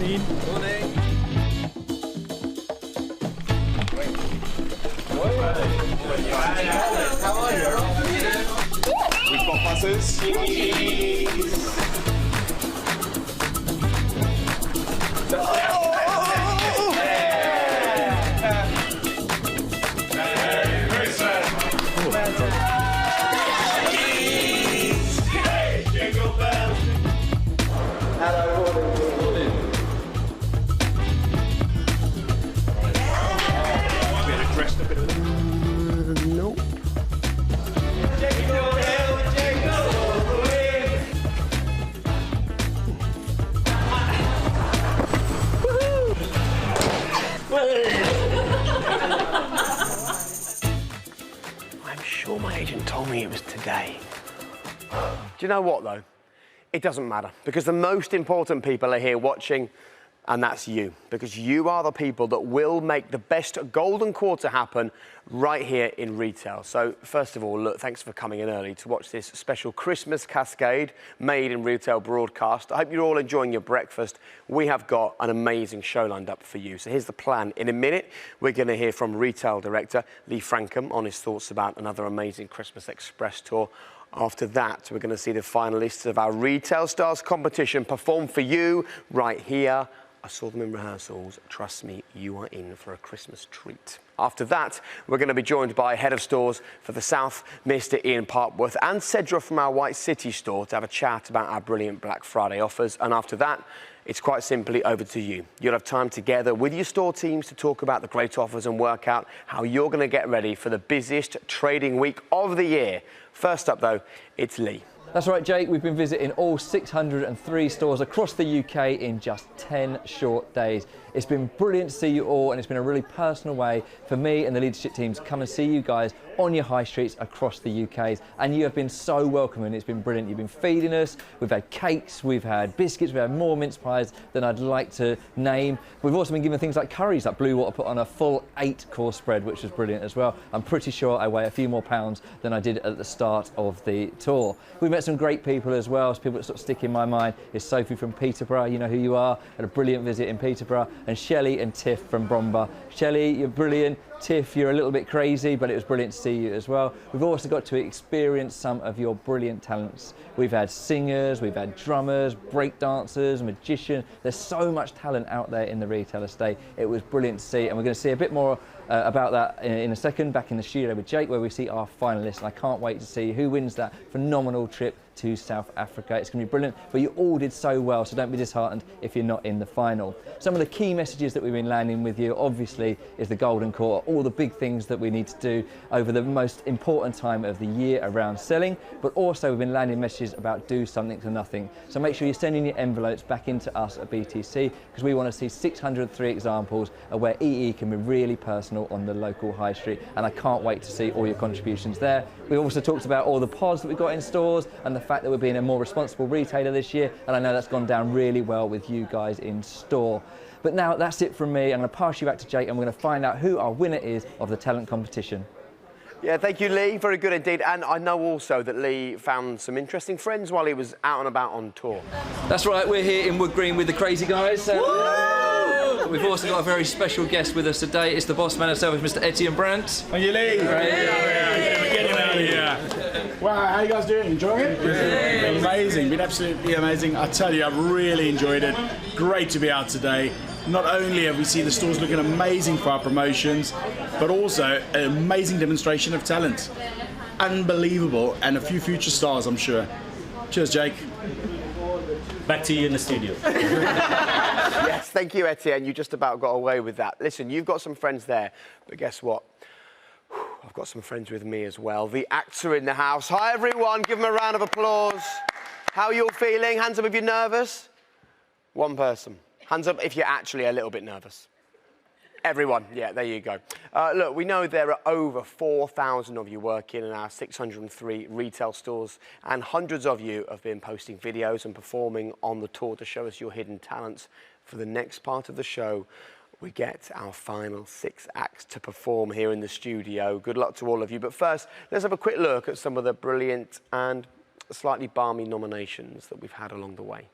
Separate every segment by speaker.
Speaker 1: Morning.
Speaker 2: Morning. How are you?
Speaker 3: We've got buses.
Speaker 4: I'm sure my agent told me it was today. Do you know what, though? It doesn't matter, because the most important people are here watching, and that's you, because you are the people that will make the best golden quarter happen right here in retail. So, first of all, look, thanks for coming in early to watch this special Christmas cascade made in retail broadcast. I hope you're all enjoying your breakfast. We have got an amazing show lined up for you. So here's the plan. In a minute, we're going to hear from retail director Lee Frankham on his thoughts about another amazing Christmas Express tour. After that, we're going to see the finalists of our Retail Stars competition perform for you right here. I saw them in rehearsals. Trust me, you are in for a Christmas treat. After that, we're going to be joined by Head of Stores for the South, Mr. Ian Parkworth, and Cedra from our White City store to have a chat about our brilliant Black Friday offers. And after that, it's quite simply over to you. You'll have time together with your store teams to talk about the great offers and work out how you're going to get ready for the busiest trading week of the year. First up, though, it's Lee.
Speaker 5: That's right, Jake. We've been visiting all 603 stores across the UK in just 10 short days. It's been brilliant to see you all, and it's been a really personal way for me and the leadership team to come and see you guys on your high streets across the UK. And you have been so welcoming. It's been brilliant. You've been feeding us. We've had cakes, we've had biscuits, we've had more mince pies than I'd like to name. We've also been given things like curries that Blue Water put on a full 8-course spread, which was brilliant as well. I'm pretty sure I weigh a few more pounds than I did at the start of the tour. We've met some great people as well. People that sort of stick in my mind is Sophie from Peterborough. You know who you are. Had a brilliant visit in Peterborough. And Shelley and Tiff from Bromber. Shelley, you're brilliant. Tiff, you're a little bit crazy, but it was brilliant to see you as well. We've also got to experience some of your brilliant talents. We've had singers, we've had drummers, break dancers, magicians. There's so much talent out there in the retail estate. It was brilliant to see, and we're going to see a bit more about that in a second, back in the studio with Jake, where we see our finalists. And I can't wait to see who wins that phenomenal trip to South Africa. It's going to be brilliant, but you all did so well, so don't be disheartened if you're not in the final. Some of the key messages that we've been landing with you, obviously, is the golden quarter, all the big things that we need to do over the most important time of the year around selling, but also we've been landing messages about do something to nothing. So make sure you're sending your envelopes back into us at BTC, because we want to see 603 examples of where EE can be really personal on the local high street, and I can't wait to see all your contributions there. We also talked about all the pods that we've got in stores and the fact that we're being a more responsible retailer this year, and I know that's gone down really well with you guys in store. But now that's it from me. I'm going to pass you back to Jake, and we're going to find out who our winner is of the talent competition.
Speaker 4: Yeah, thank you, Lee. Very good indeed. And I know also that Lee found some interesting friends while he was out and about on tour.
Speaker 5: That's right, we're here in Wood Green with the Crazy Guys. We've also got a very special guest with us today. It's the boss man himself, Mr. Etienne Brandt.
Speaker 1: Thank you, Lee. Get him out of here.
Speaker 3: Wow, how you guys doing? Enjoying it? Yeah. Amazing, been absolutely amazing. I tell you, I've really enjoyed it. Great to be out today. Not only have we seen the stores looking amazing for our promotions, but also an amazing demonstration of talent. Unbelievable, and a few future stars, I'm sure. Cheers, Jake.
Speaker 6: Back to you in the studio.
Speaker 4: Yes, thank you, Etienne. You just about got away with that. Listen, you've got some friends there, but guess what? I've got some friends with me as well. The acts are in the house. Hi, everyone. Give them a round of applause. How are you all feeling? Hands up if you're nervous. One person. Hands up if you're actually a little bit nervous. Everyone. Yeah, there you go. Look, we know there are over 4,000 of you working in our 603 retail stores, and hundreds of you have been posting videos and performing on the tour to show us your hidden talents. For the next part of the show, we get our final 6 acts to perform here in the studio. Good luck to all of you. But first, let's have a quick look at some of the brilliant and slightly balmy nominations that we've had along the way.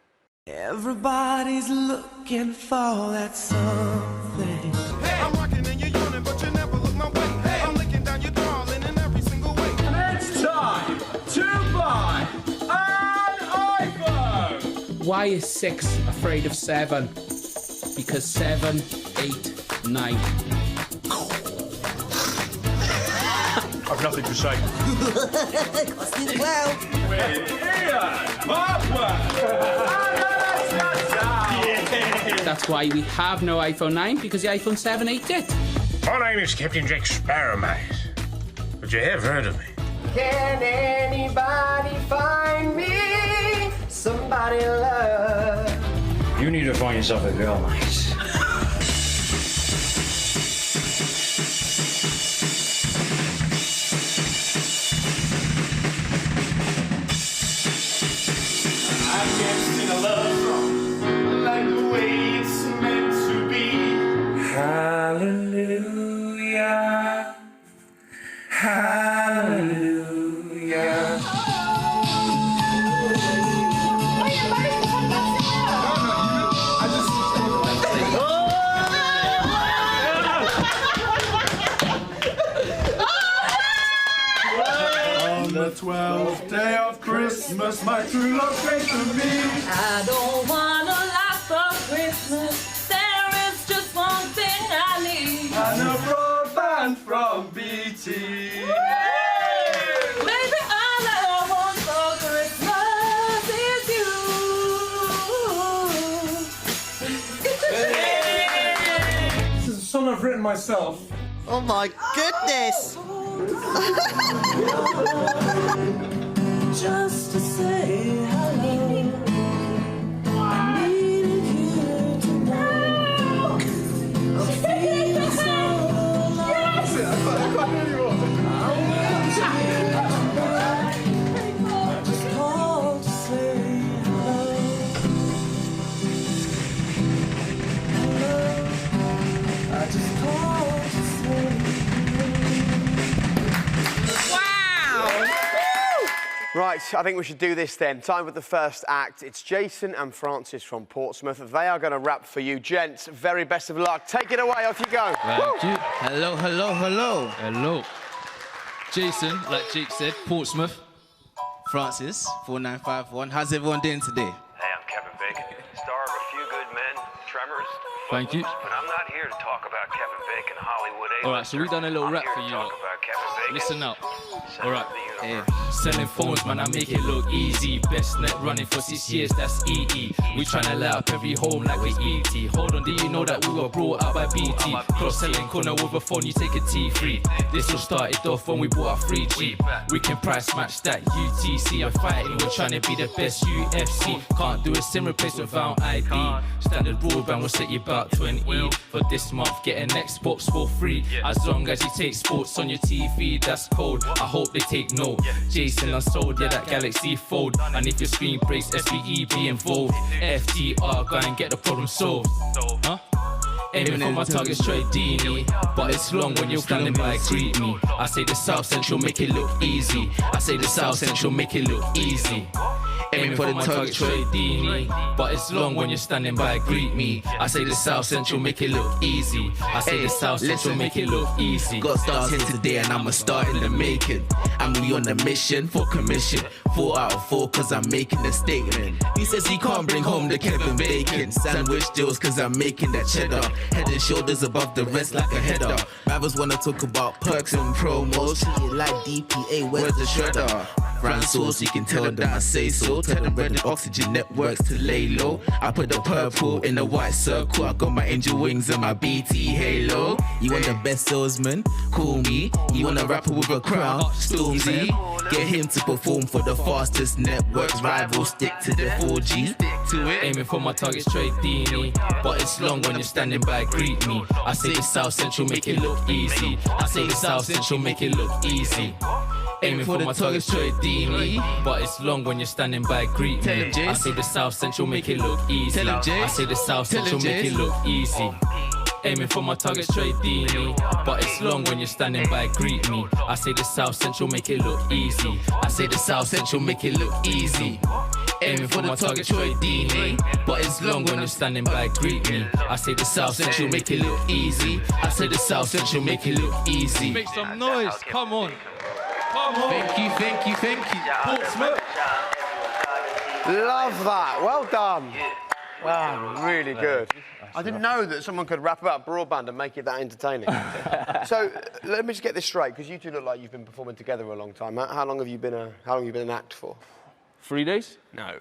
Speaker 7: Everybody's looking for that something.
Speaker 2: Hey, I'm rocking in your unit, but you never look my way. Hey, I'm licking down your darling in every single way.
Speaker 3: It's time to buy an iPhone!
Speaker 8: Why is 6 afraid of 7? Because 7, 8, 9.
Speaker 1: I've nothing to say.
Speaker 7: Well,
Speaker 3: With Ian Harper!
Speaker 8: That's why we have no iPhone 9, because the iPhone 7 ate it.
Speaker 9: My name is Captain Jack Sparrow, mate. But you have heard of me.
Speaker 7: can anybody find me somebody to love?
Speaker 6: You need to find yourself a girl, mate.
Speaker 7: Hallelujah, hallelujah.
Speaker 3: On the 12th day of Christmas, my true love came to me.
Speaker 10: I don't want a lot for Christmas. There is just one thing I need.
Speaker 3: And a broadband from BT.
Speaker 10: Baby, all I want for Christmas is you.
Speaker 2: This is a song I've written myself.
Speaker 7: Oh my goodness!
Speaker 10: Just to say hello. I needed you to know. I'm feeling so alive. I just called to say hello. Hello. I just called to say
Speaker 4: Right, I think we should do this then. Time for the first act. It's Jason and Francis from Portsmouth. They are going to rap for you. Gents, very best of luck. Take it away, off you go.
Speaker 11: Thank you. Hello, hello, hello. Hello. Jason, like Jake said, Portsmouth. Francis, 4951. How's everyone doing today?
Speaker 12: Hey, I'm Kevin Bacon, star of A Few Good Men, Tremors,
Speaker 11: Thank you.
Speaker 12: But I'm not here to talk about Kevin Bacon, Hollywood A-lister.
Speaker 11: All right, so we've done a little
Speaker 12: I'm
Speaker 11: rap
Speaker 12: here
Speaker 11: for
Speaker 12: to
Speaker 11: you
Speaker 12: talk
Speaker 11: lot.
Speaker 12: about Kevin Bacon.
Speaker 11: Listen up.
Speaker 12: Center
Speaker 11: All right.
Speaker 12: of the universe.
Speaker 11: Selling phones, man, I make it look easy. Best net running for 6 years, that's EE. We tryna light up every home like we ET. Hold on, do you know that we were brought up by BT? Cross-selling corner with a phone, you take a T3. This all started off when we bought our 3G. We can price match that UTC. I'm fighting, we're trying to be the best UFC. Can't do a sim replace without ID. Standard broadband will set you about 20. For this month, get an Xbox for free. As long as you take sports on your TV, that's cold. I hope they take note. Jason unsold, yeah, that Galaxy Fold. And if your screen breaks, SVE be involved. FTR, go and get the problem solved. Huh? Aiming for my target straight Dini. But it's long when you're standing by, greet me. I say the South Central, make it look easy. I say the South Central, make it look easy. Aiming for the target straight Dini. But it's long when you're standing by, greet me. I say the South Central, make it look easy. I say the South Central, make it look easy.
Speaker 7: Got stars here today and I'ma start in the making. I'm really on a mission for commission. 4 out of 4 cause I'm making a statement. He says he can't bring home the Kevin Bacon. Sandwich deals cause I'm making that cheddar. Head and shoulders above the rest like a header. Rappers wanna talk about perks and promos. Treat it like DPA, where's the shredder? Francis, you can tell them I say so. Tell them Red and Oxygen Networks to lay low. I put the purple in the white circle. I got my angel wings and my BT halo. You want the best salesman? Call me. You want a rapper with a crown? Stormzy. Get him to perform for the fastest networks. Rivals stick to the 4G. Stick to it.
Speaker 11: Aiming for my target straight Dini. But it's long when you're standing by, greet me. I say the South Central, make it look easy. I say the South Central, make it look easy. Aiming for my target straight Dini. But it's long when you're standing by, greet me. I say the South Central, make it look easy. I say the South Central, make it look easy. Aiming for my target straight Dini. But it's long when you're standing by, greet me. I say the South Central, make it look easy. I say the South Central, make it look easy. Aiming for the my target Troy Deeney. But it's long when you're standing by, greet me. I say the South Central make it look easy. I say the South Central make it look easy.
Speaker 13: Make some noise, come on. Come on.
Speaker 11: Thank you, thank you, thank you.
Speaker 13: Portsmouth.
Speaker 4: Love that. Well done. Wow, really good. I didn't know that someone could rap about broadband and make it that entertaining. So let me just get this straight, because you two look like you've been performing together a long time. How long have you been an act for?
Speaker 13: 3 days?
Speaker 4: No.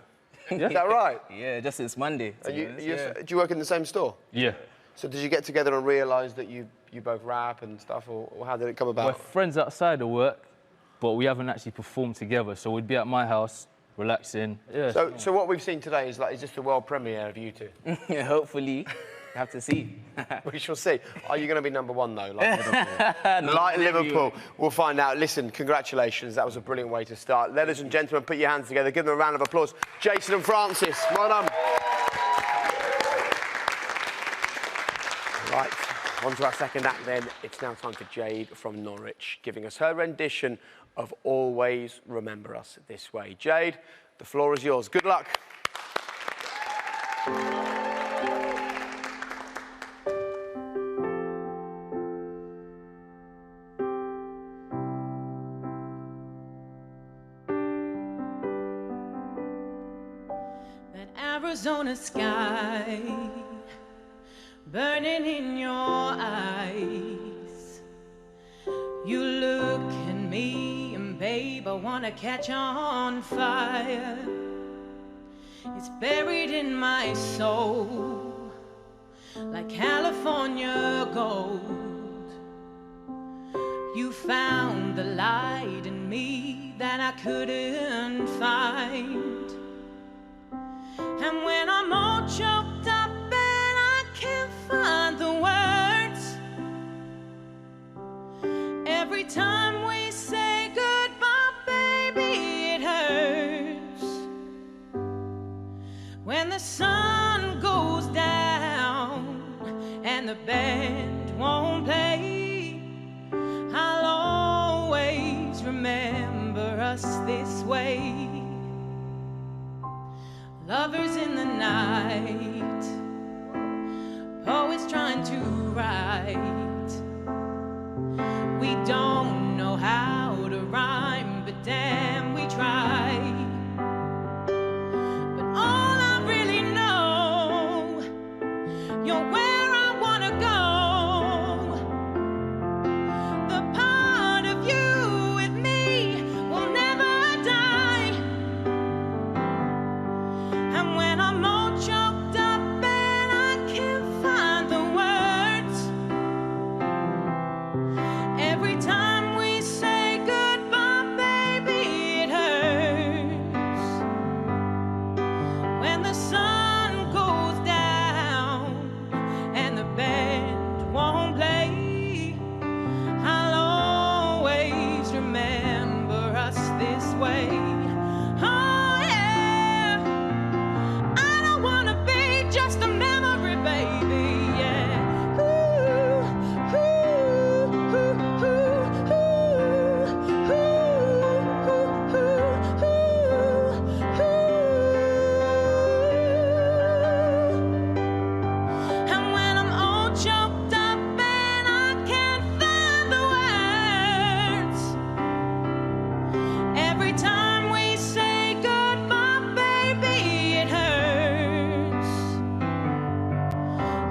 Speaker 4: Is that right?
Speaker 14: Yeah, just since Monday.
Speaker 4: Do you work in the same store?
Speaker 13: Yeah.
Speaker 4: So did you get together and realise that you both rap and stuff, or how did it come about?
Speaker 13: We're friends outside of work, but we haven't actually performed together. So we'd be at my house, relaxing. Yeah.
Speaker 4: So what we've seen today is this the world premiere of you two?
Speaker 14: Yeah, hopefully. Have to see.
Speaker 4: We shall see. Are you going to be number one, though, like Liverpool? Like Liverpool. We'll find out. Listen, congratulations. That was a brilliant way to start. Ladies and gentlemen, put your hands together. Give them a round of applause. Jason and Francis, well done. Right, on to our second act then. It's now time for Jade from Norwich, giving us her rendition of Always Remember Us This Way. Jade, the floor is yours. Good luck.
Speaker 10: Arizona sky burning in your eyes. You look at me and babe, I wanna catch on fire. It's buried in my soul like California gold. You found the light in me that I couldn't find. And when I'm all choked up and I can't find the words, every time we say goodbye, baby, it hurts. When the sun goes down and the band won't play, I'll always remember us this way. Lovers in the night, poets trying to write. We don't know how to rhyme, but damn, we try. But all I really know, you're where I wanna go. The part of you with me will never die. And when I'm all choked up and I can't find the words, every time we say goodbye, baby, it hurts. When the sun goes down and the band won't play, I'll always remember us this way. Oh yeah, I don't wanna be just a memory, baby, yeah. Ooh, ooh, ooh, ooh, ooh, ooh, ooh. And when I'm all choked up and I can't find the words, every time we say goodbye, baby, it hurts.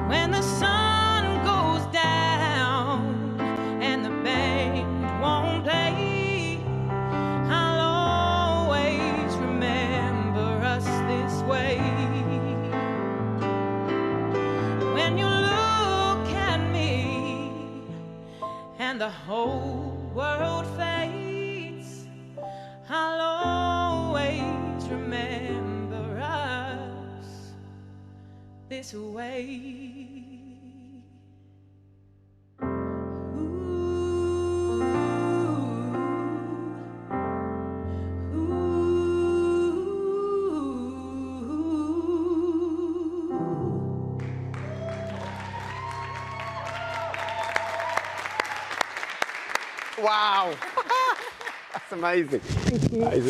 Speaker 10: When the sun goes down and the band won't play, I'll always remember us this way. When you look at me and the whole world fades, I'll always remember us this way.
Speaker 4: Wow. That's amazing.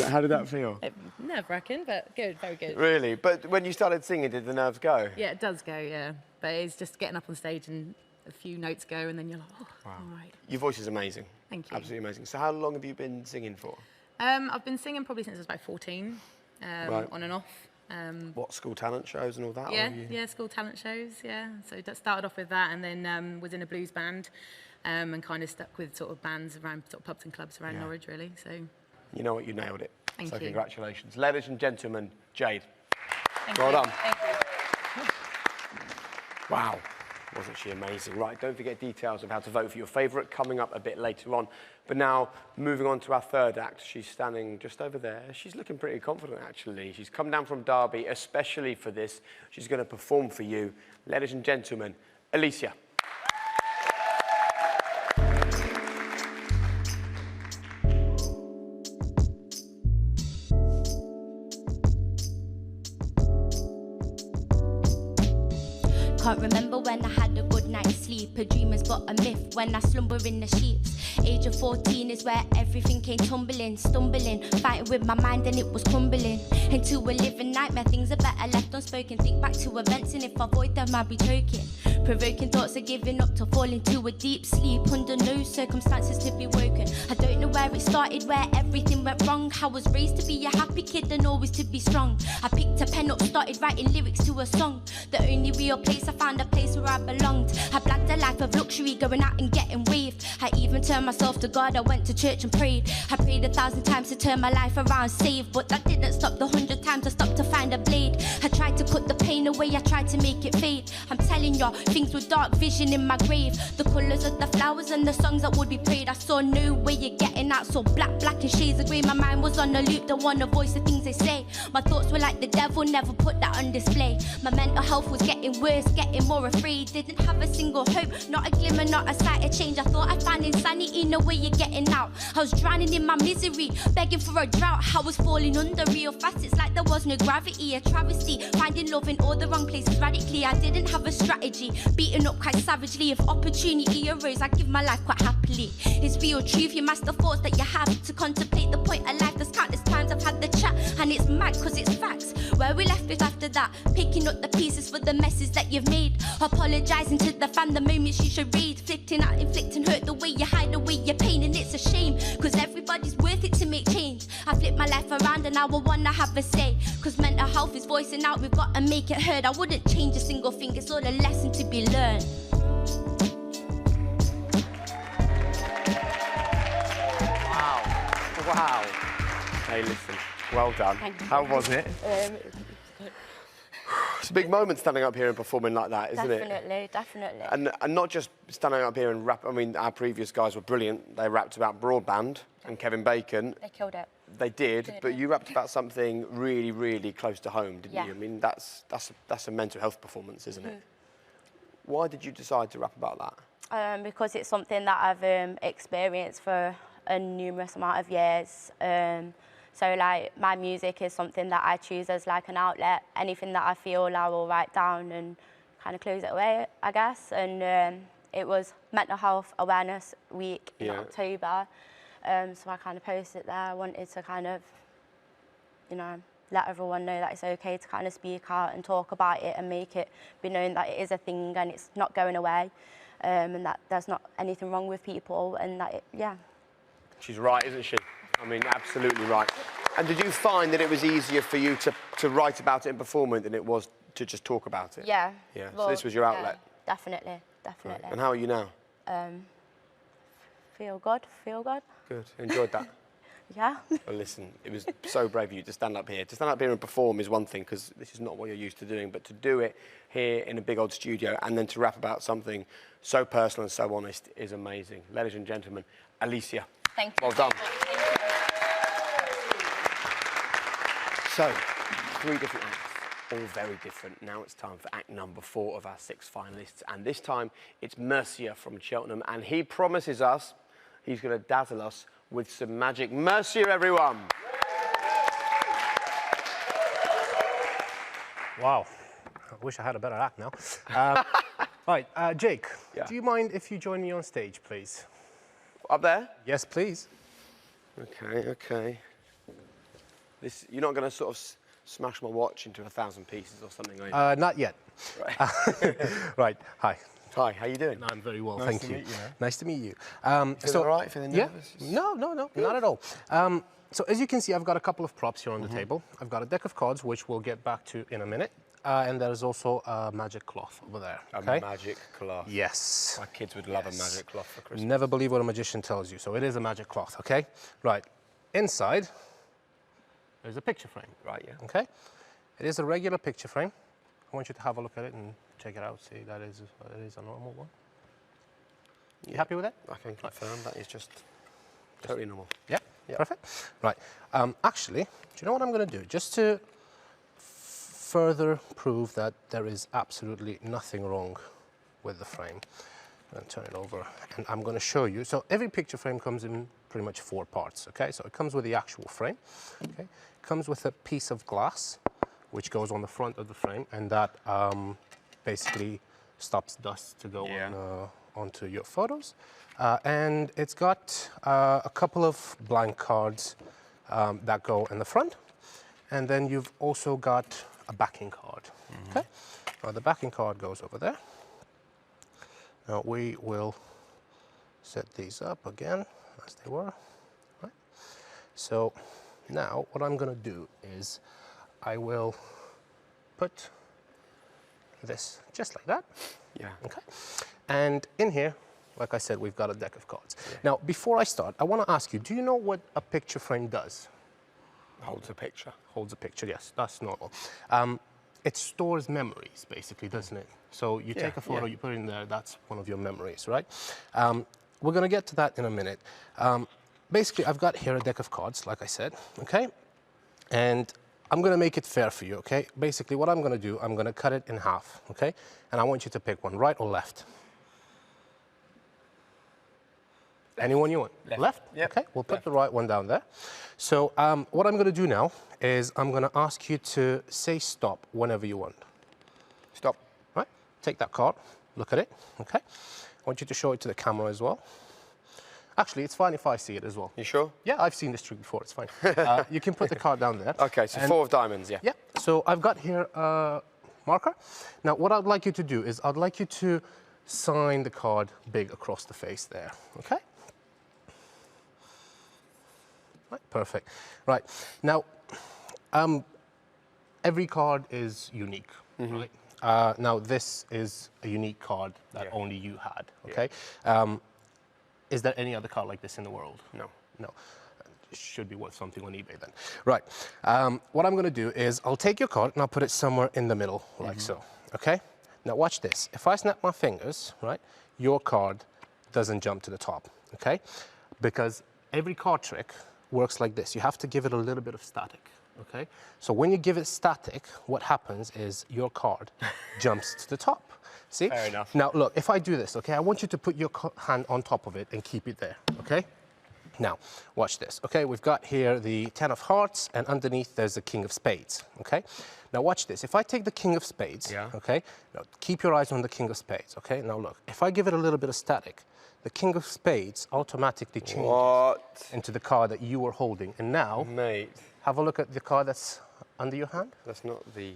Speaker 4: How did that feel?
Speaker 15: No, nerve-wracking, but good, very good.
Speaker 4: Really? But when you started singing, did the nerves go?
Speaker 15: Yeah, it does go, yeah. But it's just getting up on stage and a few notes go and then you're like, oh, all right.
Speaker 4: Your voice is amazing.
Speaker 15: Thank you.
Speaker 4: Absolutely amazing. So how long have you been singing for?
Speaker 15: I've been singing probably since I was about 14,
Speaker 4: Right.
Speaker 15: on and off.
Speaker 4: What, school talent shows and all that?
Speaker 15: Yeah,
Speaker 4: or you...
Speaker 15: yeah, school talent shows, yeah. So that started off with that and then was in a blues band and kind of stuck with sort of bands around sort of pubs and clubs around Norwich, really, so.
Speaker 4: You know what, you nailed it.
Speaker 15: Thank
Speaker 4: so
Speaker 15: you.
Speaker 4: congratulations. Ladies and gentlemen, Jade.
Speaker 15: Thank
Speaker 4: well
Speaker 15: you.
Speaker 4: done.
Speaker 15: Thank you.
Speaker 4: Wow, wasn't she amazing? Right, don't forget details of how to vote for your favourite coming up a bit later on. But now, moving on to our third act, she's standing just over there. She's looking pretty confident, actually. She's come down from Derby, especially for this. She's going to perform for you. Ladies and gentlemen, Alicia.
Speaker 16: Can't remember when I had a good night's sleep. A dream is but a myth when I slumber in the sheets. Age of 14 is where everything came tumbling, stumbling, fighting with my mind and it was crumbling into a living nightmare. Things are better left unspoken. Think back to events and if I avoid them I'll be choking. Provoking thoughts of giving up to fall into a deep sleep under no circumstances to be woken. I don't know where it started, where everything went wrong. I was raised to be a happy kid and always to be strong. I picked a pen up, started writing lyrics to a song. The only real place I found a place where I belonged. I blagged a life of luxury, going out and getting waved. I even turned myself to God, I went to church and prayed. I prayed 1,000 times to turn my life around, saved. But that didn't stop the 100 times I stopped to find a blade. I tried to cut the pain away, I tried to make it fade. I'm telling y'all, things were dark vision in my grave. The colours of the flowers and the songs that would be prayed. I saw no way you're getting out, so black and shades of grey. My mind was on a loop, don't wanna voice the things they say. My thoughts were like the devil, never put that on display. My mental health was getting worse, getting more afraid. Didn't have a single hope, not a glimmer, not a sight of change. I thought I'd find insanity in the way you're getting out. I was drowning in my misery, begging for a drought. I was falling under real fast, it's like there was no gravity. A travesty, finding love in all the wrong places radically. I didn't have a strategy, beaten up quite savagely. If opportunity arose, I'd give my life quite happily. It's real truth, you master thoughts that you have to contemplate the point of life. There's countless times I've had the chat, and it's mad cause it's facts. Where we left with after that, picking up the pieces for the messes that you've made. Apologising to the fan, the moments you should read. Flicking out, inflicting hurt, the way you hide away your pain. And it's a shame, cause everybody's worth it to make change. I flip my life around and I will wanna have a say. Cause mental health is voicing out, we've got to make it heard. I wouldn't change a single thing, it's all a lesson to be learned.
Speaker 4: Wow. Hey, listen, well done. How was it? It's a big moment standing up here and performing like that, isn't it?
Speaker 16: Definitely.
Speaker 4: And not just standing up here and rap. I mean, our previous guys were brilliant. They rapped about Broadband and Kevin Bacon.
Speaker 16: They killed it.
Speaker 4: They did, but you rapped about something really, really close to home, didn't you? I mean, that's a mental health performance, isn't it? Why did you decide to rap about that?
Speaker 16: Because it's something that I've experienced for a numerous amount of years. So like my music is something that I choose as like an outlet. Anything that I feel I will write down and kind of close it away, I guess. And it was Mental Health Awareness Week in October. So I kind of posted it there. I wanted to kind of, you know, let everyone know that it's okay to kind of speak out and talk about it and make it be known that it is a thing and it's not going away. And that there's not anything wrong with people and that,
Speaker 4: She's right, isn't she? I mean, absolutely right. And did you find that it was easier for you to write about it and perform it than it was to just talk about it?
Speaker 16: Yeah.
Speaker 4: Yeah,
Speaker 16: Well,
Speaker 4: so this was your outlet?
Speaker 16: Yeah, definitely.
Speaker 4: Right. And how are you now?
Speaker 16: Feel good.
Speaker 4: Good. Enjoyed that?
Speaker 16: Yeah.
Speaker 4: Well, listen, it was so brave of you to stand up here. To stand up here and perform is one thing, because this is not what you're used to doing, but to do it here in a big old studio and then to rap about something so personal and so honest is amazing. Ladies and gentlemen, Alicia.
Speaker 16: Thank you.
Speaker 4: Well done. So, 3 different acts, all very different. Now it's time for act number 4 of our 6 finalists, and this time it's Mercier from Cheltenham, and he promises us he's going to dazzle us with some magic. Mercier, everyone!
Speaker 17: Wow. I wish I had a better act now. Right, Jake, do you mind if you join me on stage, please?
Speaker 4: Up there?
Speaker 17: Yes, please.
Speaker 4: Okay. You're not going to sort of smash my watch into 1,000 pieces or something, are you?
Speaker 17: Not yet.
Speaker 4: Right.
Speaker 17: Right. Hi.
Speaker 4: Hi. How you doing?
Speaker 17: I'm very well,
Speaker 4: Nice
Speaker 17: thank
Speaker 4: to
Speaker 17: you.
Speaker 4: meet you, man.
Speaker 17: Nice to meet you.
Speaker 4: Feeling all right? Feeling nervous?
Speaker 17: Yeah. No, not at all. So as you can see, I've got a couple of props here on the table. I've got a deck of cards, which we'll get back to in a minute. And there's also a magic cloth over there. Okay?
Speaker 4: A magic cloth.
Speaker 17: Yes.
Speaker 4: My kids would love a magic cloth for Christmas.
Speaker 17: Never believe what a magician tells you. So it is a magic cloth, okay? Right. Inside, there's a picture frame.
Speaker 4: Right, yeah.
Speaker 17: Okay? It is a regular picture frame. I want you to have a look at it and check it out. See, that is a normal one. You happy with it?
Speaker 4: I can confirm that is just totally normal.
Speaker 17: Yeah? Perfect. Right. Actually, do you know what I'm going to do? Just to further prove that there is absolutely nothing wrong with the frame. I'm going to turn it over and I'm going to show you. So every picture frame comes in pretty much 4 parts, okay? So it comes with the actual frame, okay? It comes with a piece of glass which goes on the front of the frame, and that basically stops dust to go onto your photos. And it's got a couple of blank cards that go in the front, and then you've also got a backing card. Okay, now the backing card goes over there. Now we will set these up again as they were. Right. So now what I'm going to do is I will put this just like that.
Speaker 4: Yeah.
Speaker 17: Okay. And in here, like I said, we've got a deck of cards. Yeah. Now, before I start, I want to ask you, do you know what a picture frame does?
Speaker 4: Holds a picture.
Speaker 17: Holds a picture, yes, that's normal. It stores memories, basically, doesn't it? So you take a photo, you put it in there, that's one of your memories, right? We're going to get to that in a minute. Basically, I've got here a deck of cards, like I said, okay? And I'm going to make it fair for you, okay? Basically, what I'm going to do, I'm going to cut it in half, okay? And I want you to pick one, right or left? Anyone you want? Left?
Speaker 4: Yep.
Speaker 17: Okay, we'll put the right one down there. So what I'm going to do now is I'm going to ask you to say stop whenever you want.
Speaker 4: Stop.
Speaker 17: Right, take that card, look at it, okay? I want you to show it to the camera as well. Actually, it's fine if I see it as well.
Speaker 4: You sure?
Speaker 17: Yeah, I've seen this trick before, it's fine. You can put the card down there.
Speaker 4: Okay, so 4 of diamonds, yeah.
Speaker 17: Yeah, so I've got here a marker. Now, what I'd like you to do is I'd like you to sign the card big across the face there, okay? Right, perfect. Right, now, every card is unique, right? Now, this is a unique card that only you had, okay? Is there any other card like this in the world?
Speaker 4: No.
Speaker 17: No. It should be worth something on eBay then. Right. What I'm going to do is I'll take your card and I'll put it somewhere in the middle, like so. Okay? Now watch this. If I snap my fingers, right, your card doesn't jump to the top, okay? Because every card trick works like this. You have to give it a little bit of static, okay? So when you give it static, what happens is your card jumps to the top. See?
Speaker 4: Fair enough.
Speaker 17: Now, look, if I do this, okay, I want you to put your hand on top of it and keep it there, okay? Now, watch this, okay? We've got here the 10 of hearts, and underneath there's the king of spades, okay? Now, watch this. If I take the king of spades, okay, now keep your eyes on the king of spades, okay? Now, look, if I give it a little bit of static, the king of spades automatically changes into the card that you were holding. And now, have a look at the card that's under your hand.
Speaker 4: That's not the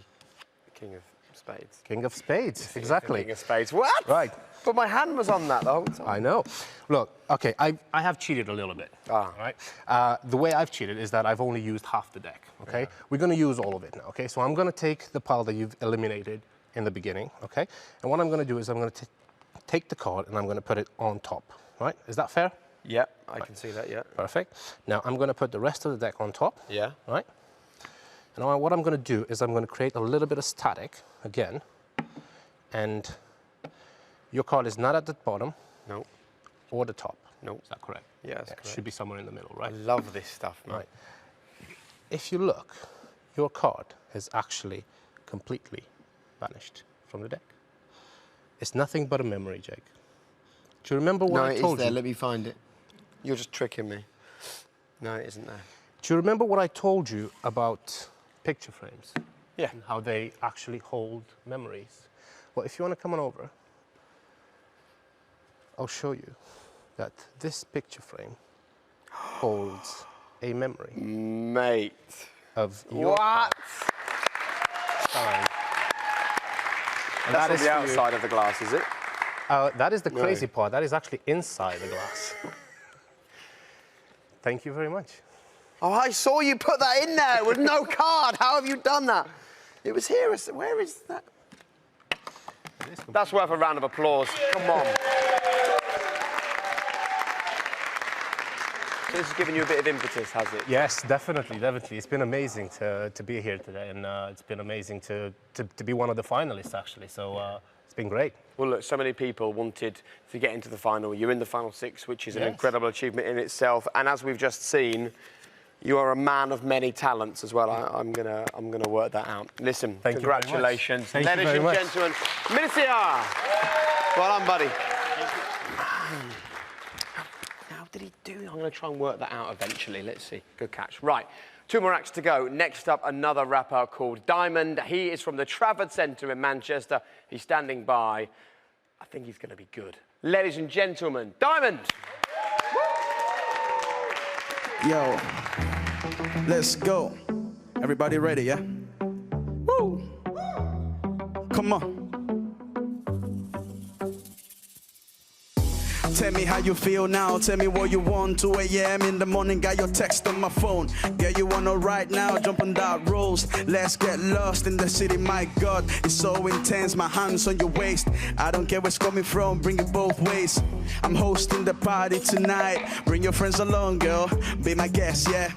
Speaker 4: king of spades.
Speaker 17: King of spades, exactly.
Speaker 4: King of spades. What?
Speaker 17: Right.
Speaker 4: But my hand was on that the whole time.
Speaker 17: I know. Look, okay, I have cheated a little bit. Right? The way I've cheated is that I've only used half the deck, okay? We're going to use all of it now, okay? So I'm going to take the pile that you've eliminated in the beginning, okay? And what I'm going to do is I'm going to take the card and I'm going to put it on top, right? Is that fair?
Speaker 4: Yeah, I can see that, yeah.
Speaker 17: Perfect. Now I'm going to put the rest of the deck on top.
Speaker 4: Yeah.
Speaker 17: Right? And now what I'm going to do is I'm going to create a little bit of static again. And your card is not at the bottom.
Speaker 4: No.
Speaker 17: Or the top.
Speaker 4: No.
Speaker 17: Is that correct?
Speaker 4: Yeah, that's correct.
Speaker 17: It should be somewhere in the middle, right?
Speaker 4: I love this stuff, man.
Speaker 17: Right. If you look, your card has actually completely vanished from the deck. It's nothing but a memory, Jake. Do you remember what I told you?
Speaker 4: No, it is there. Let me find it. You're just tricking me. No, it isn't there.
Speaker 17: Do you remember what I told you about picture frames?
Speaker 4: Yeah.
Speaker 17: And how they actually hold memories? Well, if you want to come on over, I'll show you that this picture frame holds a memory.
Speaker 4: Mate.
Speaker 17: of your
Speaker 4: What?
Speaker 17: time. And
Speaker 4: That's on
Speaker 17: is
Speaker 4: the
Speaker 17: for you.
Speaker 4: outside of the glass, is it?
Speaker 17: That is the
Speaker 4: No.
Speaker 17: crazy part. That is actually inside the glass. Thank you very much.
Speaker 4: Oh, I saw you put that in there with no card. How have you done that? It was here. Where is that? That's worth a round of applause. Come on. So this has given you a bit of impetus, has it?
Speaker 17: Yes, definitely. It's been amazing to be here today, and it's been amazing to be one of the finalists, actually. So it's been great.
Speaker 4: Well, look, so many people wanted to get into the final. You're in the final 6, which is an
Speaker 17: Yes.
Speaker 4: incredible achievement in itself. And as we've just seen, you are a man of many talents as well. I'm gonna work that out. Listen,
Speaker 17: Thank you very much.
Speaker 4: congratulations,
Speaker 17: Thank you
Speaker 4: ladies
Speaker 17: very
Speaker 4: and
Speaker 17: much.
Speaker 4: gentlemen. Milicia! Well done, buddy. How did he do? I'm going to try and work that out eventually. Let's see. Good catch. Right. 2 more acts to go. Next up, another rapper called Diamond. He is from the Trafford Centre in Manchester. He's standing by. I think he's going to be good. Ladies and gentlemen, Diamond!
Speaker 18: Yo, let's go. Everybody ready, yeah? Woo! Come on. Tell me how you feel now, tell me what you want. 2 a.m. in the morning, got your text on my phone. Girl, you wanna right now, jump on that rose. Let's get lost in the city, my God. It's so intense, my hands on your waist. I don't care where it's coming from, bring it both ways. I'm hosting the party tonight. Bring your friends along, girl, be my guest, yeah.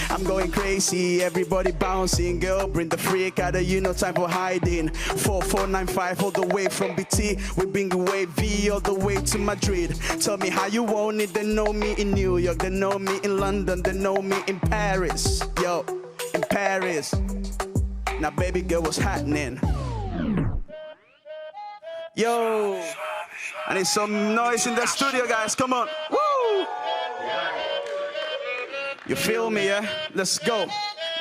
Speaker 18: I'm going crazy, everybody bouncing, girl. Bring the freak out of you, no time for hiding. 4495 all the way from BT. We bring away V all the way to Madrid. Tell me how you want it. They know me in New York, they know me in London, they know me in Paris. Yo, in Paris. Now, baby girl, what's happening? Yo, I need some noise in the studio, guys. Come on. Woo! You feel me, yeah? Let's go.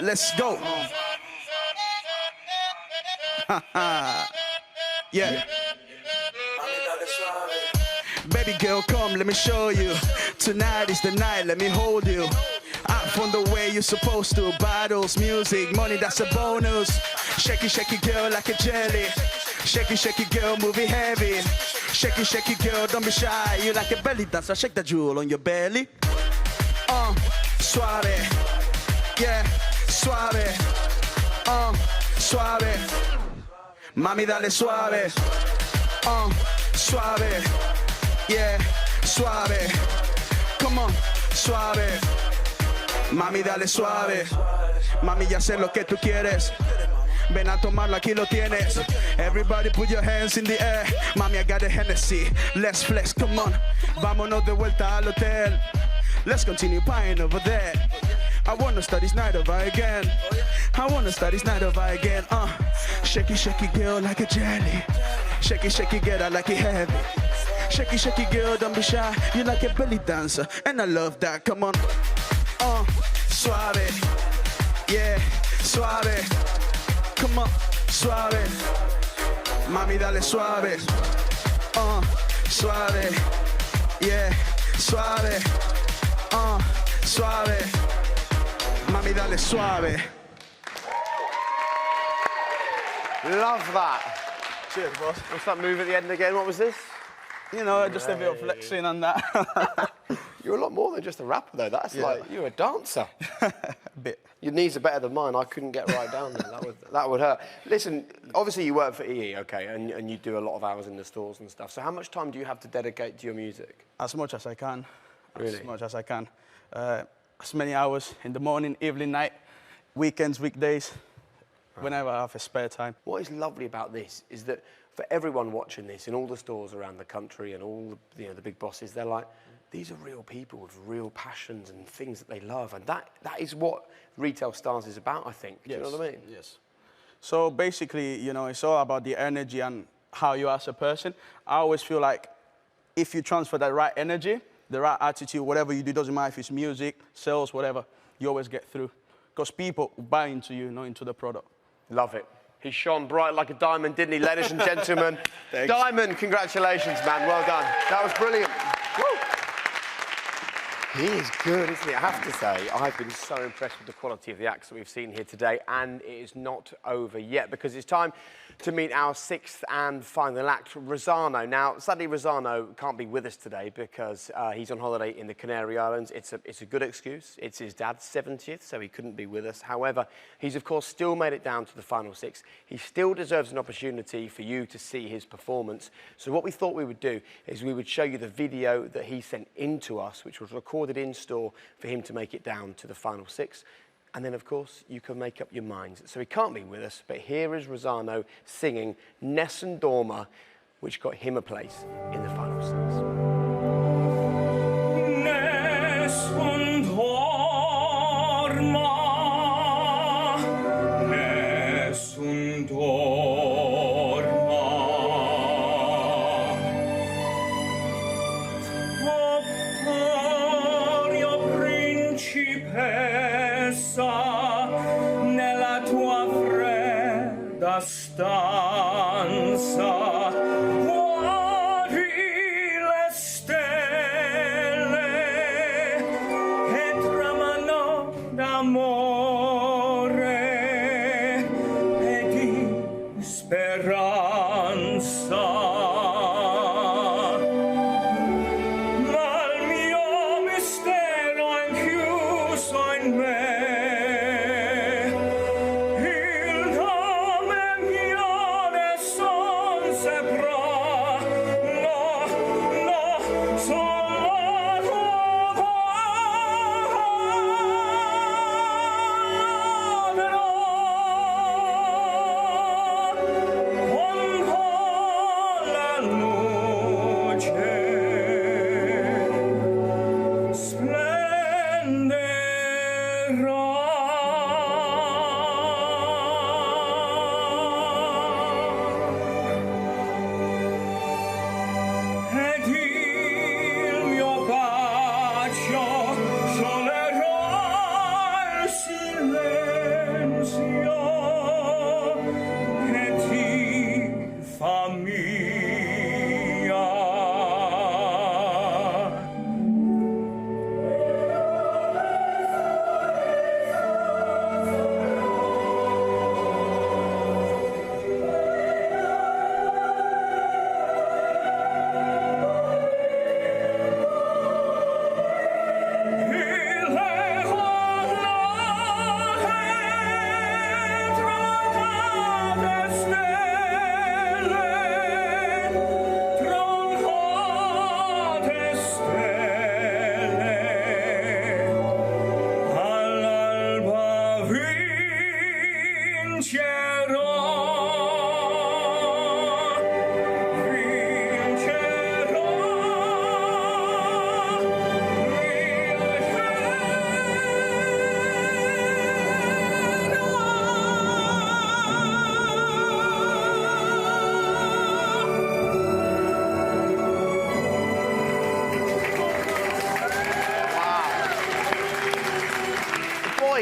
Speaker 18: Let's go. Yeah. Baby girl, come, let me show you. Tonight is the night, let me hold you. Out from the way you're supposed to. Bottles, music, money, that's a bonus. Shake it, girl, like a jelly. Shake it, girl, move it heavy. Shake it, girl, don't be shy. You like a belly dancer, shake that jewel on your belly. Suave, yeah, suave, suave. Mami, dale suave, suave, yeah, suave. Come on, suave. Mami, dale suave. Mami, ya sé lo que tú quieres. Ven a tomarlo, aquí lo tienes. Everybody put your hands in the air. Mami, I got a Hennessy. Let's flex, come on. Vámonos de vuelta al hotel. Let's continue buying over there. I wanna start this night over again. I wanna start this night over again. Shake it, girl, like a jelly. Shake it, girl, I like it heavy. Shake it, girl, don't be shy. You like a belly dancer, and I love that. Come on. Suave. Yeah, suave. Come on, suave. Mami, dale suave. Suave. Yeah, suave. Suave. Mami, dale suave.
Speaker 4: Love that.
Speaker 18: Cheers, boss.
Speaker 4: What's that move at the end again? What was this?
Speaker 18: You know, just a bit of flexing on that.
Speaker 4: You're a lot more than just a rapper, though. That's like, you're a dancer.
Speaker 18: A bit.
Speaker 4: Your knees are better than mine. I couldn't get right down there. That would hurt. Listen, obviously you work for EE, okay, and you do a lot of hours in the stores and stuff. So how much time do you have to dedicate to your music?
Speaker 18: As much as I can.
Speaker 4: Really?
Speaker 18: As much as I can. As many hours in the morning, evening, night, weekends, weekdays, whenever I have a spare time.
Speaker 4: What is lovely about this is that for everyone watching this in all the stores around the country and all the, the big bosses, they're like, these are real people with real passions and things that they love. And that is what Retail Stars is about, I think. Do you know what I mean?
Speaker 18: Yes. So basically, you know, it's all about the energy and how you are as a person. I always feel like if you transfer that right energy, the right attitude, whatever you do, doesn't matter if it's music, sales, whatever, you always get through. Because people buy into you, not into the product.
Speaker 4: Love it. He shone bright like a diamond, didn't he, ladies and gentlemen? Diamond, congratulations, man. Well done. That was brilliant. Woo. He is good, isn't he? I have to say, I've been so impressed with the quality of the acts that we've seen here today, and it is not over yet because it's time to meet our sixth and final act, Rosano. Now, sadly, Rosano can't be with us today because he's on holiday in the Canary Islands. It's a good excuse. It's his dad's 70th, so he couldn't be with us. However, he's, of course, still made it down to the final six. He still deserves an opportunity for you to see his performance. So what we thought we would do is we would show you the video that he sent in to us, which was recorded in store for him to make it down to the final six. And then, of course, you can make up your minds. So he can't be with us, but here is Rosano singing Nessun Dorma, which got him a place in the final six.
Speaker 19: Nessun dorma, nessun dorma. Opporio principessa, nella tua fredda stanza.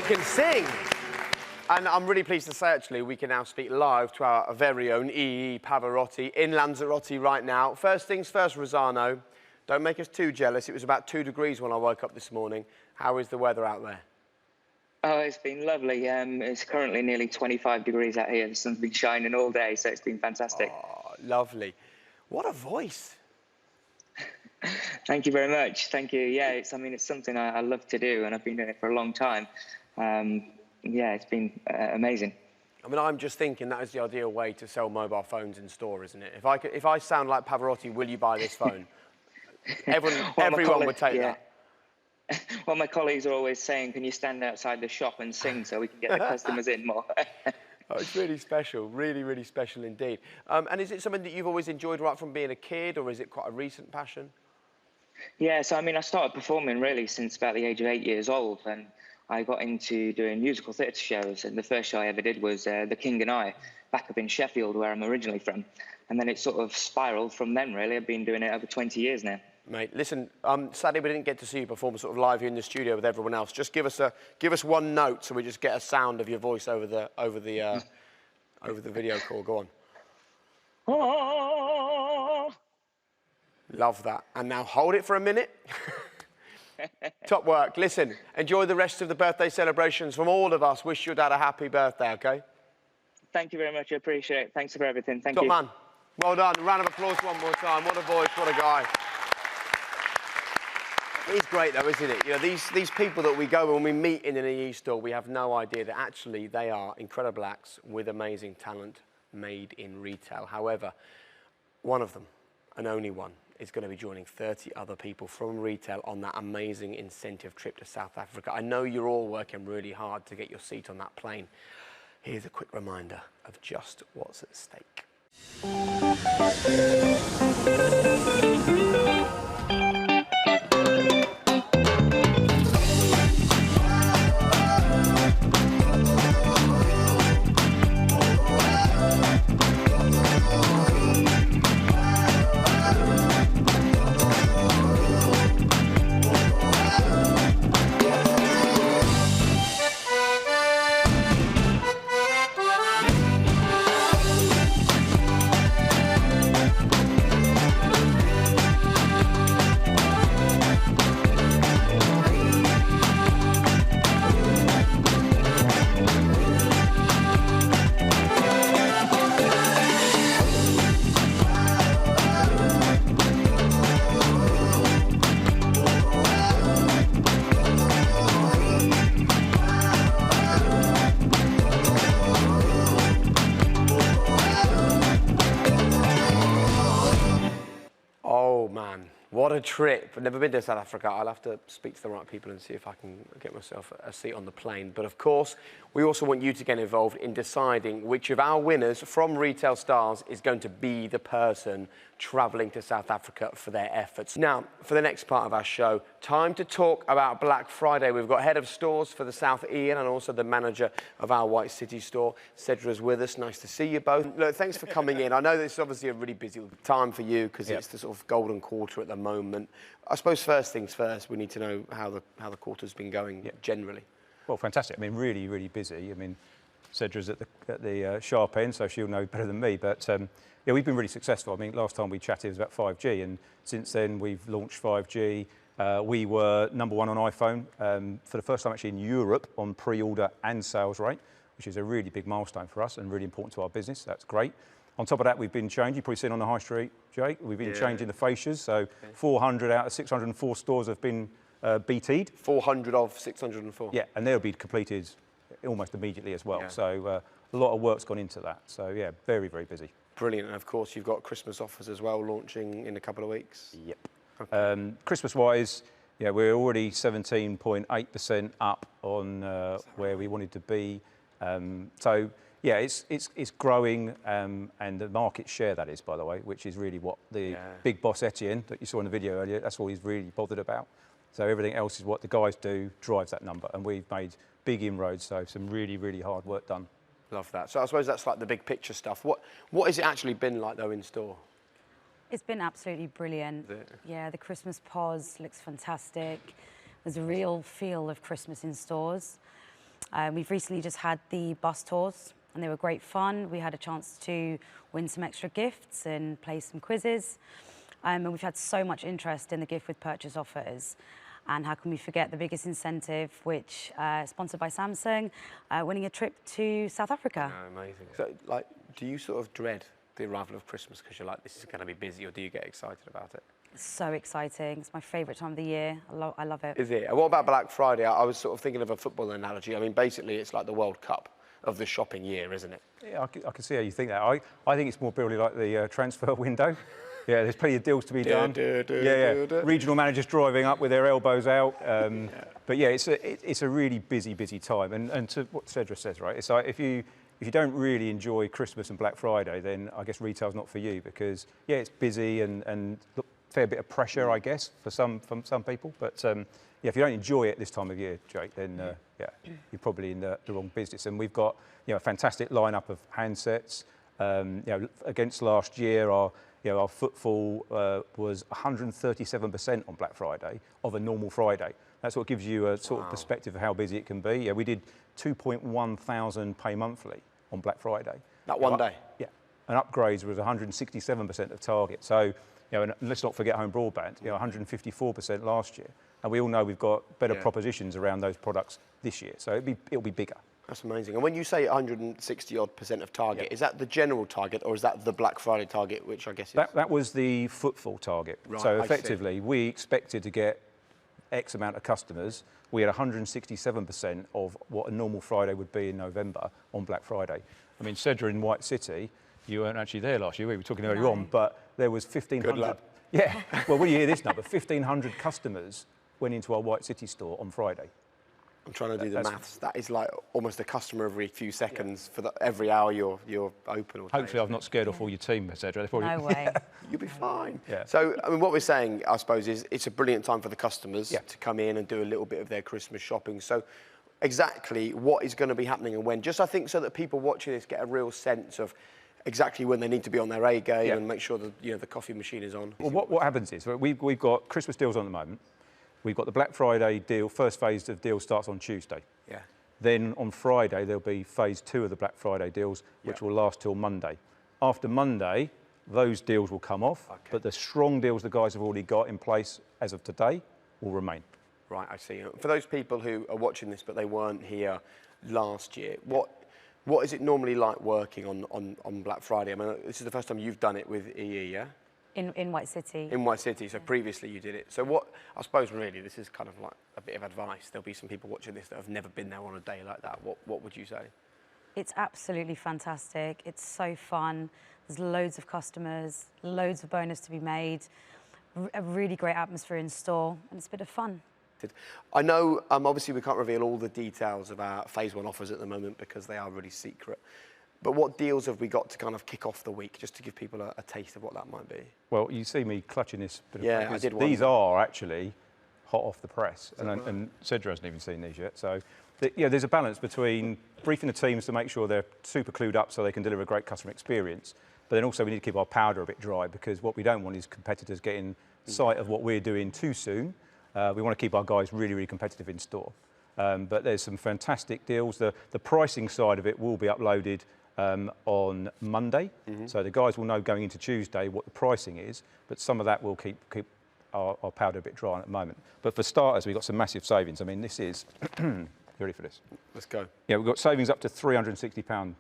Speaker 4: Can sing. And I'm really pleased to say, actually, we can now speak live to our very own E.E. Pavarotti in Lanzarote right now. First things first, Rosano, don't make us too jealous. It was about 2 degrees when I woke up this morning. How is the weather out there?
Speaker 20: Oh, it's been lovely. It's currently nearly 25 degrees out here. The sun's been shining all day, so it's been fantastic.
Speaker 4: Oh, lovely. What a voice.
Speaker 20: Thank you very much. Thank you. Yeah, it's something I love to do, and I've been doing it for a long time. Yeah, it's been amazing.
Speaker 4: I mean, I'm just thinking that is the ideal way to sell mobile phones in store, isn't it? If I sound like Pavarotti, will you buy this phone? Everyone would take that.
Speaker 20: Well, my colleagues are always saying, can you stand outside the shop and sing so we can get the customers in more?
Speaker 4: Oh, it's really special, really, really special indeed. And is it something that you've always enjoyed right from being a kid, or is it quite a recent passion?
Speaker 20: Yeah, so I started performing really since about the age of 8 years old, and I got into doing musical theatre shows, and the first show I ever did was The King and I, back up in Sheffield, where I'm originally from. And then it sort of spiralled from then, really. I've been doing it over 20 years now.
Speaker 4: Mate, listen, sadly we didn't get to see you perform sort of live here in the studio with everyone else. Just give us one note so we just get a sound of your voice over the video call. Go on. Love that. And now hold it for a minute. Top work. Listen, enjoy the rest of the birthday celebrations. From all of us, wish your dad a happy birthday, okay?
Speaker 20: Thank you very much. I appreciate it. Thanks for everything. Thank
Speaker 4: Top
Speaker 20: you.
Speaker 4: man. Well done. A round of applause one more time. What a voice, what a guy. It's great though, isn't it? You know, these people that we go when we meet in an EE store, we have no idea that actually they are incredible acts with amazing talent made in retail. However, one of them, and only one, is going to be joining 30 other people from retail on that amazing incentive trip to South Africa. I know you're all working really hard to get your seat on that plane. Here's a quick reminder of just what's at stake. What a trip. I've never been to South Africa. I'll have to speak to the right people and see if I can get myself a seat on the plane. But of course, we also want you to get involved in deciding which of our winners from Retail Stars is going to be the person travelling to South Africa for their efforts. Now, for the next part of our show, time to talk about Black Friday. We've got head of stores for the South Ian and also the manager of our White City store. Cedra's with us. Nice to see you both. Look, thanks for coming in. I know this is obviously a really busy time for you because it's the sort of golden quarter at the moment. I suppose first things first, we need to know how the quarter's been going generally.
Speaker 1: Well, fantastic. I mean, really, really busy. I mean, Cedra's at the sharp end, so she'll know better than me. But yeah, we've been really successful. I mean, last time we chatted was about 5G, and since then we've launched 5G. We were #1 on iPhone for the first time actually in Europe on pre-order and sales rate, which is a really big milestone for us and really important to our business. That's great. On top of that, we've been changing. You've probably seen on the high street, Jake, we've been changing the fascias. So 400 out of 604 stores have been BT'd. 400 of 604? Yeah, and they'll be completed almost immediately as well. Yeah. So a lot of work's gone into that. So yeah, very, very busy. Brilliant. And of course, you've got Christmas offers as well launching in a couple of weeks. Yep. Okay. Christmas-wise, yeah, we're already 17.8% up on where we wanted to be. So yeah, it's growing, and the market share that is, by the way, which is really what the big boss Etienne that you saw in the video earlier, that's all he's really bothered about. So everything else is what the guys do drives that number, and we've made big inroads, so some really, really hard work done. Love that. So I suppose that's like the big picture stuff. What has it actually been like though in store?
Speaker 21: It's been absolutely brilliant. Yeah, the Christmas pause looks fantastic. There's a real feel of Christmas in stores. We've recently just had the bus tours, and they were great fun. We had a chance to win some extra gifts and play some quizzes. And we've had so much interest in the gift with purchase offers. And how can we forget the biggest incentive, which sponsored by Samsung, winning a trip to South Africa. Oh, amazing. So, like, do you sort of dread the arrival of Christmas because you're like, this is going to be busy, or do you get excited about it? It's so exciting. It's my favourite time of the year. I love it. Is it? And what about Black Friday? I was sort of thinking of a football analogy. I mean, basically, it's like the World Cup of the shopping year, isn't it? Yeah, I can see how you think that. I think it's more purely like the transfer window. Yeah, there's plenty of deals to be done. Regional managers driving up with their elbows out. But yeah, it's a really busy time. And to what Cedra says, right? It's like if you don't really enjoy Christmas and Black Friday, then I guess retail's not for you, because yeah, it's busy and a fair bit of pressure, I guess, for some people. But yeah, if you don't enjoy it this time of year, Jake, then yeah, you're probably in the wrong business. And we've got a fantastic lineup of handsets. Against last year, our footfall was 137% on Black Friday of a normal Friday. That's what gives you a sort of perspective of how busy it can be. Yeah, we did 2.1 thousand pay monthly on Black Friday. That one day? Yeah. And upgrades was 167% of target. So, and let's not forget home broadband, 154% last year.
Speaker 1: and we all know we've got better propositions around those products this year. So it'll be bigger.
Speaker 4: That's amazing. And when you say 160% of target, is that the general target or is that the Black Friday target, which I guess is...
Speaker 1: That was the footfall target.
Speaker 4: Right,
Speaker 1: so
Speaker 4: I
Speaker 1: effectively, we expected to get X amount of customers. We had 167% of what a normal Friday would be in November on Black Friday. I mean, Cedra in White City, you weren't actually there last year. We were talking earlier on, but there was 1,500.
Speaker 4: Good luck.
Speaker 1: Yeah. Well, when you hear this number, 1,500 customers went into our White City store on Friday.
Speaker 4: I'm trying to do the maths. That is like almost a customer every few seconds for every hour you're open.
Speaker 1: Hopefully, I've not scared off all your team, Cedra.
Speaker 21: No way.
Speaker 4: You'll be fine.
Speaker 1: Yeah.
Speaker 4: So, I mean, what we're saying, I suppose, is it's a brilliant time for the customers to come in and do a little bit of their Christmas shopping. So, exactly what is going to be happening and when? Just, I think, so that people watching this get a real sense of exactly when they need to be on their A game and make sure that the coffee machine is on.
Speaker 1: Well, what happens is we've got Christmas deals on at the moment. We've got the Black Friday deal. First phase of deal starts on Tuesday.
Speaker 4: Yeah.
Speaker 1: Then on Friday there'll be phase 2 of the Black Friday deals, which will last till Monday. After Monday, those deals will come off, but the strong deals the guys have already got in place as of today will remain.
Speaker 4: Right, I see. For those people who are watching this but they weren't here last year, what is it normally like working on Black Friday? I mean, this is the first time you've done it with EE, yeah?
Speaker 21: In White City.
Speaker 4: In White City, so previously you did it. So what, I suppose really this is kind of like a bit of advice. There'll be some people watching this that have never been there on a day like that. What would you say?
Speaker 21: It's absolutely fantastic. It's so fun. There's loads of customers, loads of bonus to be made, a really great atmosphere in store, and it's a bit of fun.
Speaker 4: I know, obviously we can't reveal all the details about phase 1 offers at the moment because they are really secret. But what deals have we got to kind of kick off the week, just to give people a taste of what that might be?
Speaker 1: Well, you see me clutching this bit of
Speaker 4: I did one.
Speaker 1: These are actually hot off the press, and Cedra hasn't even seen these yet. So, there's a balance between briefing the teams to make sure they're super clued up so they can deliver a great customer experience, but then also we need to keep our powder a bit dry because what we don't want is competitors getting sight of what we're doing too soon. We want to keep our guys really, really competitive in store. But there's some fantastic deals. The pricing side of it will be uploaded on Monday. So the guys will know going into Tuesday what the pricing is, but some of that will keep our powder a bit dry at the moment. But for starters, we've got some massive savings. I mean, this is, you ready for this?
Speaker 4: Let's go.
Speaker 1: Yeah, we've got savings up to £360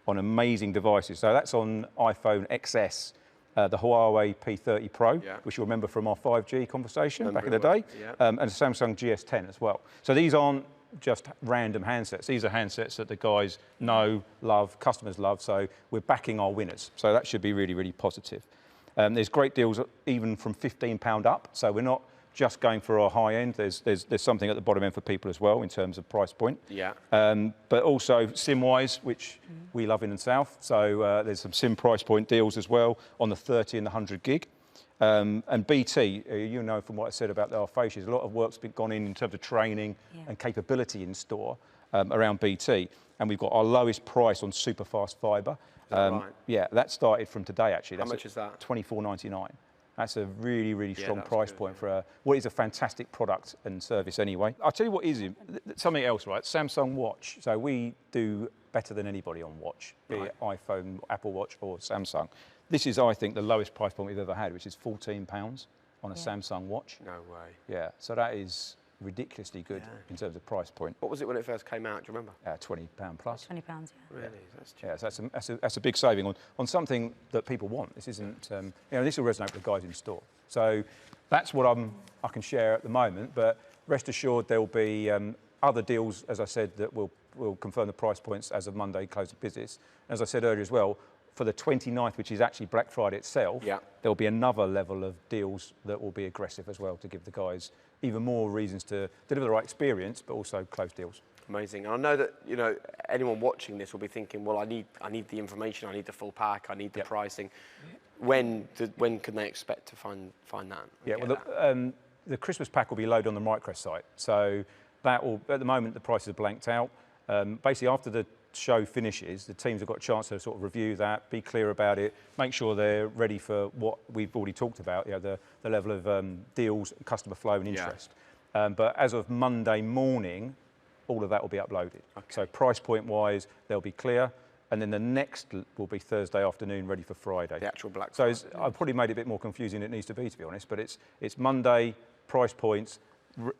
Speaker 1: on amazing devices. So that's on iPhone XS, the Huawei P30 Pro, which you'll remember from our 5G conversation back in the day, and a Samsung GS10 as well. So these aren't just random handsets. These are handsets that the guys know, love, customers love, so we're backing our winners. So that should be really, really positive. There's great deals even from £15 up, so we're not just going for our high end. There's something at the bottom end for people as well in terms of price point.
Speaker 4: Yeah.
Speaker 1: But also SIM-wise, which we love in the south, so there's some SIM price point deals as well on the 30 and the 100 gig. And BT, you know from what I said about our facials, a lot of work's been gone in terms of training and capability in store around BT. And we've got our lowest price on super fast fibre.
Speaker 4: Right?
Speaker 1: Yeah, that started from today actually.
Speaker 4: How much is that?
Speaker 1: $24.99. That's a really, really strong price point for what is a fantastic product and service anyway. I'll tell you what is something else, right? Samsung Watch. So we do better than anybody on watch, be it iPhone, Apple Watch or Samsung. This is, I think, the lowest price point we've ever had, which is £14 on a Samsung Watch.
Speaker 4: No way.
Speaker 1: Yeah, so that is ridiculously good in terms of price point.
Speaker 4: What was it when it first came out, do you remember?
Speaker 1: £20 plus.
Speaker 21: £20, yeah.
Speaker 4: Really? That's cheap.
Speaker 1: Yeah, so that's a big saving on something that people want. This isn't, this will resonate with the guys in store. So that's what I can share at the moment, but rest assured there'll be other deals, as I said, that will confirm the price points as of Monday, close of business. As I said earlier as well, for the 29th, which is actually Black Friday itself, there'll be another level of deals that will be aggressive as well to give the guys even more reasons to deliver the right experience, but also close deals.
Speaker 4: Amazing. And I know that, anyone watching this will be thinking, well, I need the information, I need the full pack, I need the pricing. When can they expect to find that?
Speaker 1: Yeah, well, the Christmas pack will be loaded on the Micrest site. So that will, at the moment, the prices are blanked out. Basically, after the show finishes, the teams have got a chance to sort of review that, be clear about it, make sure they're ready for what we've already talked about, the level of deals, customer flow and interest. But as of Monday morning, all of that will be uploaded. Okay. So price point wise, they'll be clear. And then the next will be Thursday afternoon, ready for Friday.
Speaker 4: The actual Black Friday.
Speaker 1: So I've probably made it a bit more confusing than it needs to be honest, but it's Monday, price points,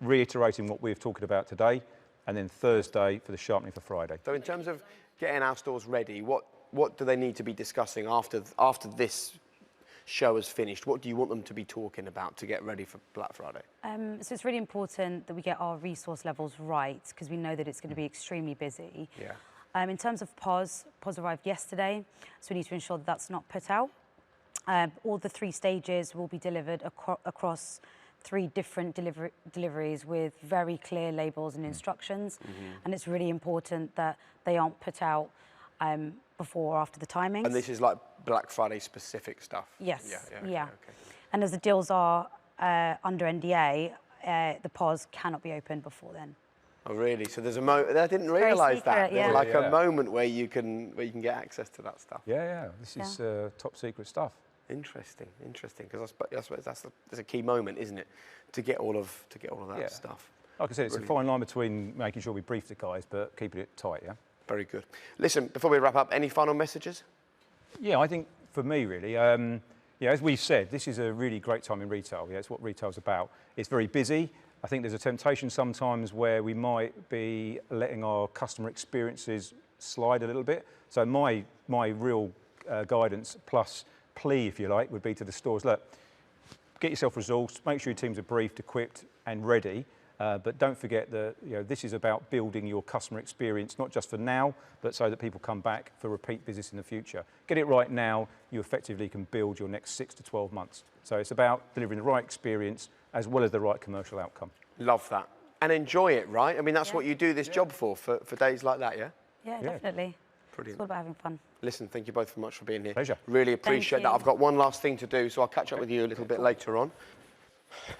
Speaker 1: reiterating what we've talked about today, and then Thursday for the sharpening for Friday.
Speaker 4: So in terms of getting our stores ready, what do they need to be discussing after this show is finished? What do you want them to be talking about to get ready for Black Friday?
Speaker 21: So it's really important that we get our resource levels right, because we know that it's going to be extremely busy.
Speaker 4: Yeah.
Speaker 21: In terms of POS arrived yesterday, so we need to ensure that that's not put out. All the 3 stages will be delivered across 3 different deliveries with very clear labels and instructions. And it's really important that they aren't put out before or after the timings.
Speaker 4: And this is like Black Friday specific stuff?
Speaker 21: Yes.
Speaker 4: Yeah.
Speaker 21: Okay. And as the deals are under NDA, the POS cannot be opened before then.
Speaker 4: Oh, really? So there's a moment. I didn't realise that.
Speaker 21: Yeah.
Speaker 4: There's like a moment where you can get access to that stuff.
Speaker 1: Yeah. This is top secret stuff.
Speaker 4: Interesting. Because I suppose that's a key moment, isn't it, to get all of that stuff.
Speaker 1: Like I said, it's a fine line between making sure we brief the guys, but keeping it tight. Yeah.
Speaker 4: Very good. Listen, before we wrap up, any final messages?
Speaker 1: Yeah, I think for me, really, as we've said, this is a really great time in retail. Yeah, it's what retail's about. It's very busy. I think there's a temptation sometimes where we might be letting our customer experiences slide a little bit. So my real guidance plus plea, if you like, would be to the stores, look, get yourself resourced, make sure your teams are briefed, equipped and ready. But don't forget that this is about building your customer experience, not just for now, but so that people come back for repeat business in the future. Get it right now, you effectively can build your next 6 to 12 months. So it's about delivering the right experience as well as the right commercial outcome.
Speaker 4: Love that. And enjoy it, right? I mean, that's what you do this job for days like that, yeah?
Speaker 21: Yeah, definitely.
Speaker 4: Brilliant.
Speaker 21: It's all about having fun.
Speaker 4: Listen, thank you both very much for being here.
Speaker 1: Pleasure.
Speaker 4: Really appreciate that.
Speaker 21: you.
Speaker 4: I've got one last thing to do, so I'll catch up with you a little bit later on.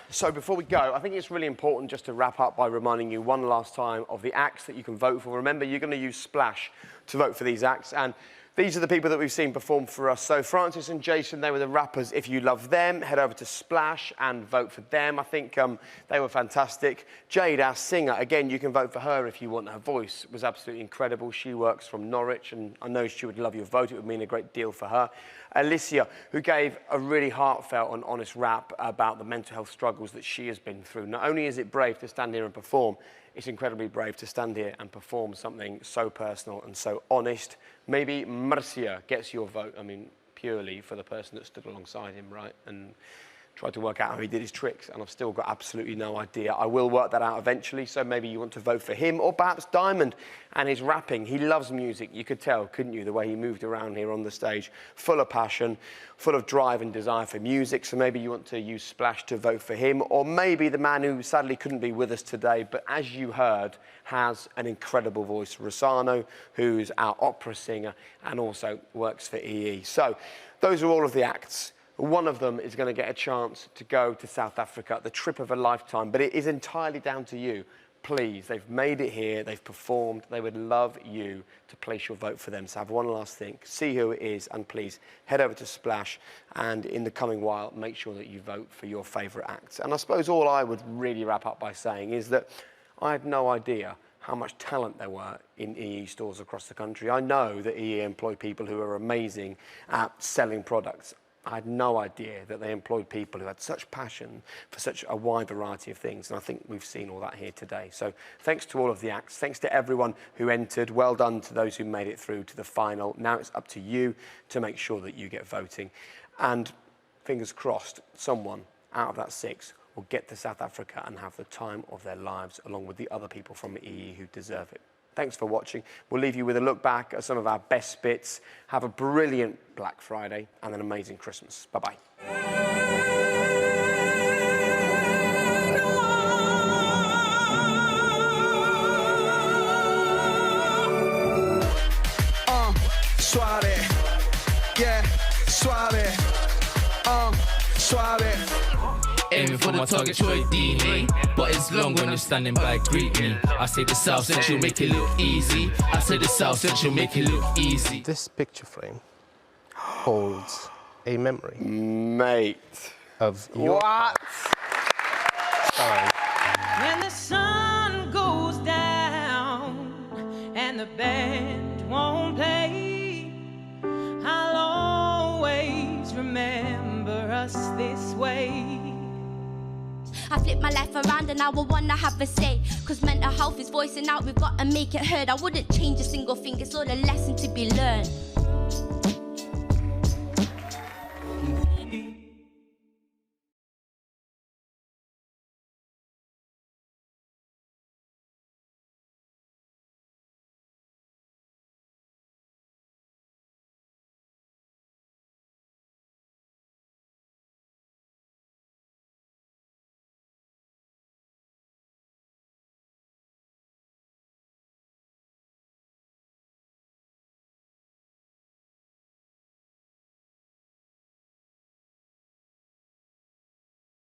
Speaker 4: So before we go, I think it's really important just to wrap up by reminding you one last time of the acts that you can vote for. Remember, you're going to use Splash to vote for these acts, and these are the people that we've seen perform for us. So Francis and Jason, they were the rappers. If you love them, head over to Splash and vote for them. I think they were fantastic. Jade, our singer, again, you can vote for her if you want. Her voice was absolutely incredible. She works from Norwich, and I know she would love your vote. It would mean a great deal for her. Alicia, who gave a really heartfelt and honest rap about the mental health struggles that she has been through. Not only is it brave to stand here and perform, it's incredibly brave to stand here and perform something so personal and so honest. Maybe Marcia gets your vote, I mean, purely for the person that stood alongside him, right? And tried to work out how he did his tricks, and I've still got absolutely no idea. I will work that out eventually, so maybe you want to vote for him, or perhaps Diamond and his rapping. He loves music. You could tell, couldn't you, the way he moved around here on the stage, full of passion, full of drive and desire for music, so maybe you want to use Splash to vote for him, or maybe the man who sadly couldn't be with us today, but as you heard, has an incredible voice, Rossano, who's our opera singer and also works for EE. So those are all of the acts. One of them is going to get a chance to go to South Africa, the trip of a lifetime, but it is entirely down to you. Please, they've made it here, they've performed, they would love you to place your vote for them. So have one last think, see who it is, and please head over to Splash, and in the coming while, make sure that you vote for your favourite acts. And I suppose all I would really wrap up by saying is that I had no idea how much talent there were in EE stores across the country. I know that EE employ people who are amazing at selling products. I had no idea that they employed people who had such passion for such a wide variety of things, and I think we've seen all that here today. So thanks to all of the acts, thanks to everyone who entered, well done to those who made it through to the final. Now it's up to you to make sure that you get voting, and fingers crossed, someone out of that 6 will get to South Africa and have the time of their lives along with the other people from EE who deserve it. Thanks for watching. We'll leave you with a look back at some of our best bits. Have a brilliant Black Friday and an amazing Christmas. Bye-bye.
Speaker 18: Suave, yeah, suave, suave.
Speaker 7: Aiming for my target, Troy Deeney. But it's long when you're standing by, greet me. I say the South Central make it look easy. I say the South Central make it look easy.
Speaker 17: This picture frame holds a memory.
Speaker 4: Mate.
Speaker 17: Of your
Speaker 4: what?
Speaker 10: When the sun goes down and the band won't play, I'll always remember us this way.
Speaker 16: I flip my life around and now I wanna have a say. Cause mental health is voicing out, we've gotta make it heard. I wouldn't change a single thing, it's all a lesson to be learned.